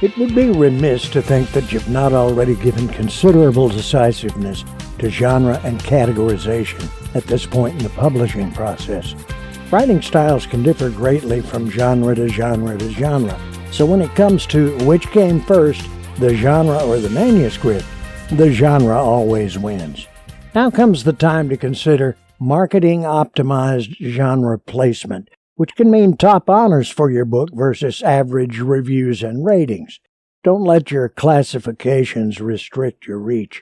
It would be remiss to think that you've not already given considerable decisiveness to genre and categorization at this point in the publishing process. Writing styles can differ greatly from genre to genre to genre, so when it comes to which came first, the genre or the manuscript, the genre always wins. Now comes the time to consider marketing-optimized genre placement, which can mean top honors for your book versus average reviews and ratings. Don't let your classifications restrict your reach.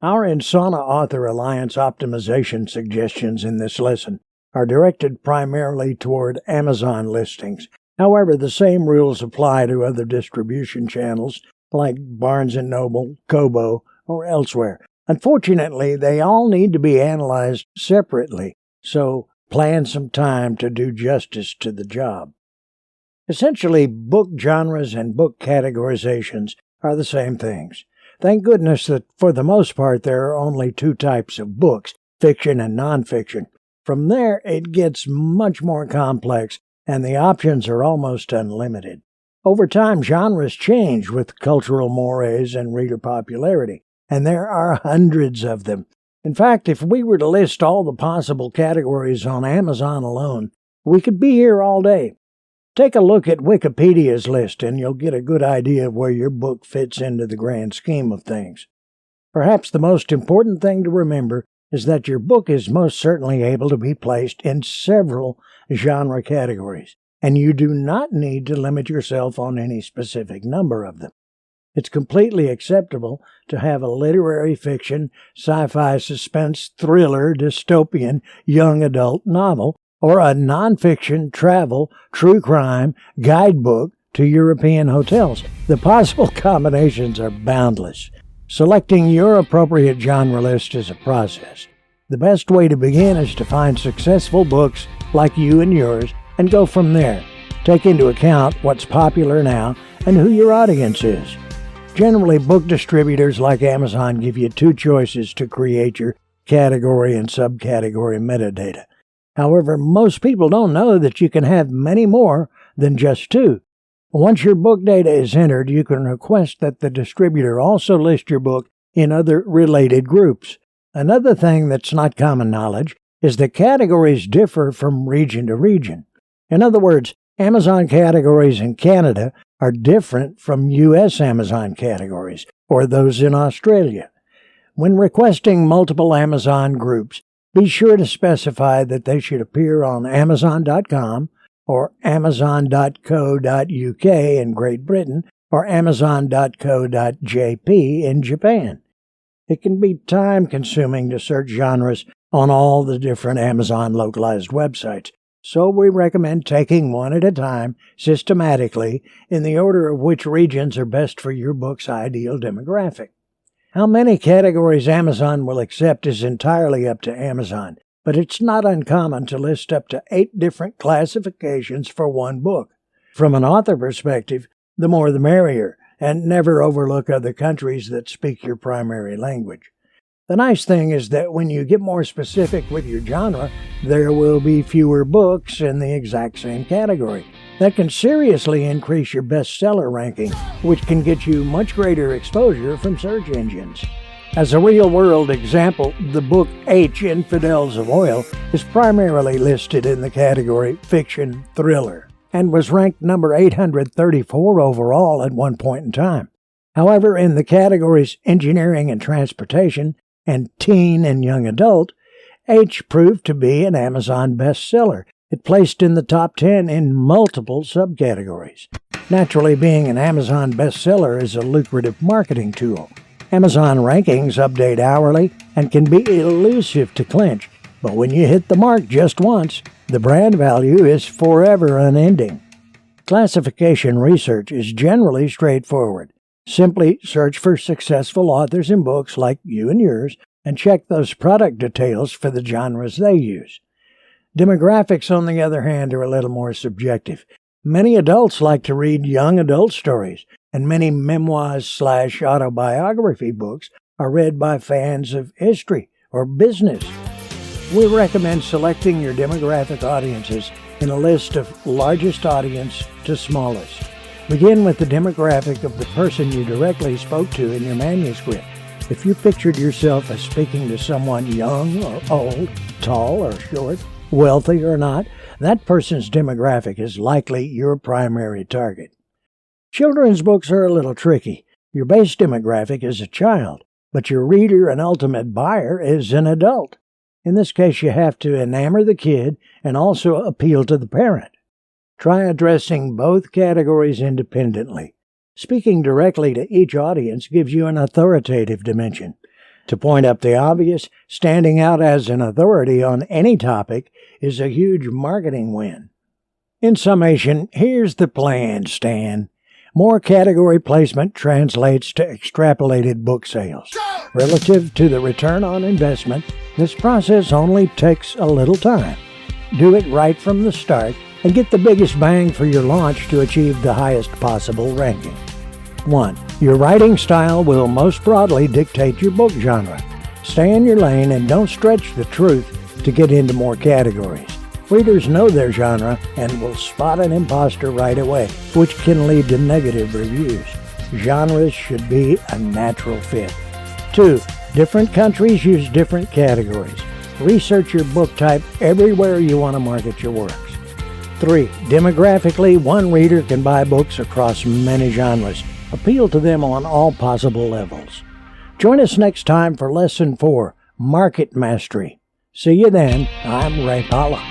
Our INSONA Author Alliance optimization suggestions in this lesson are directed primarily toward Amazon listings. However, the same rules apply to other distribution channels like Barnes & Noble, Kobo, or elsewhere. Unfortunately, they all need to be analyzed separately, so plan some time to do justice to the job. Essentially, book genres and book categorizations are the same things. Thank goodness that for the most part there are only two types of books, fiction and nonfiction. From there, it gets much more complex, and the options are almost unlimited. Over time, genres change with cultural mores and reader popularity, and there are hundreds of them. In fact, if we were to list all the possible categories on Amazon alone, we could be here all day. Take a look at Wikipedia's list and you'll get a good idea of where your book fits into the grand scheme of things. Perhaps the most important thing to remember is that your book is most certainly able to be placed in several genre categories, and you do not need to limit yourself on any specific number of them. It's completely acceptable to have a literary fiction, sci-fi, suspense, thriller, dystopian, young adult novel, or a nonfiction, travel, true crime, guidebook to European hotels. The possible combinations are boundless. Selecting your appropriate genre list is a process. The best way to begin is to find successful books like you and yours and go from there. Take into account what's popular now and who your audience is. Generally, book distributors like Amazon give you two choices to create your category and subcategory metadata. However, most people don't know that you can have many more than just two. Once your book data is entered, you can request that the distributor also list your book in other related groups. Another thing that's not common knowledge is that categories differ from region to region. In other words, Amazon categories in Canada are different from U.S. Amazon categories, or those in Australia. When requesting multiple Amazon groups, be sure to specify that they should appear on Amazon.com or Amazon.co.uk in Great Britain or Amazon.co.jp in Japan. It can be time-consuming to search genres on all the different Amazon localized websites, so we recommend taking one at a time, systematically, in the order of which regions are best for your book's ideal demographic. How many categories Amazon will accept is entirely up to Amazon, but it's not uncommon to list up to 8 different classifications for one book. From an author perspective, the more the merrier, and never overlook other countries that speak your primary language. The nice thing is that when you get more specific with your genre, there will be fewer books in the exact same category. That can seriously increase your bestseller ranking, which can get you much greater exposure from search engines. As a real-world example, the book H, Infidels of Oil, is primarily listed in the category Fiction Thriller, and was ranked number 834 overall at one point in time. However, in the categories Engineering and Transportation and Teen and Young Adult, H proved to be an Amazon bestseller. It placed in the top 10 in multiple subcategories. Naturally, being an Amazon bestseller is a lucrative marketing tool. Amazon rankings update hourly and can be elusive to clinch, but when you hit the mark just once, the brand value is forever unending. Classification research is generally straightforward. Simply search for successful authors and books like you and yours and check those product details for the genres they use. Demographics, on the other hand, are a little more subjective. Many adults like to read young adult stories, and many memoirs/autobiography books are read by fans of history or business. We recommend selecting your demographic audiences in a list of largest audience to smallest. Begin with the demographic of the person you directly spoke to in your manuscript. If you pictured yourself as speaking to someone young or old, tall or short, wealthy or not, that person's demographic is likely your primary target. Children's books are a little tricky. Your base demographic is a child, but your reader and ultimate buyer is an adult. In this case, you have to enamor the kid and also appeal to the parent. Try addressing both categories independently. Speaking directly to each audience gives you an authoritative dimension. To point up the obvious, standing out as an authority on any topic is a huge marketing win. In summation, here's the plan, Stan. More category placement translates to extrapolated book sales. Relative to the return on investment, this process only takes a little time. Do it right from the start and get the biggest bang for your launch to achieve the highest possible ranking. 1. Your writing style will most broadly dictate your book genre. Stay in your lane and don't stretch the truth to get into more categories. Readers know their genre and will spot an imposter right away, which can lead to negative reviews. Genres should be a natural fit. 2. Different countries use different categories. Research your book type everywhere you want to market your works. 3. Demographically, one reader can buy books across many genres. Appeal to them on all possible levels. Join us next time for Lesson 4, Market Mastery. See you then. I'm Ray Palla.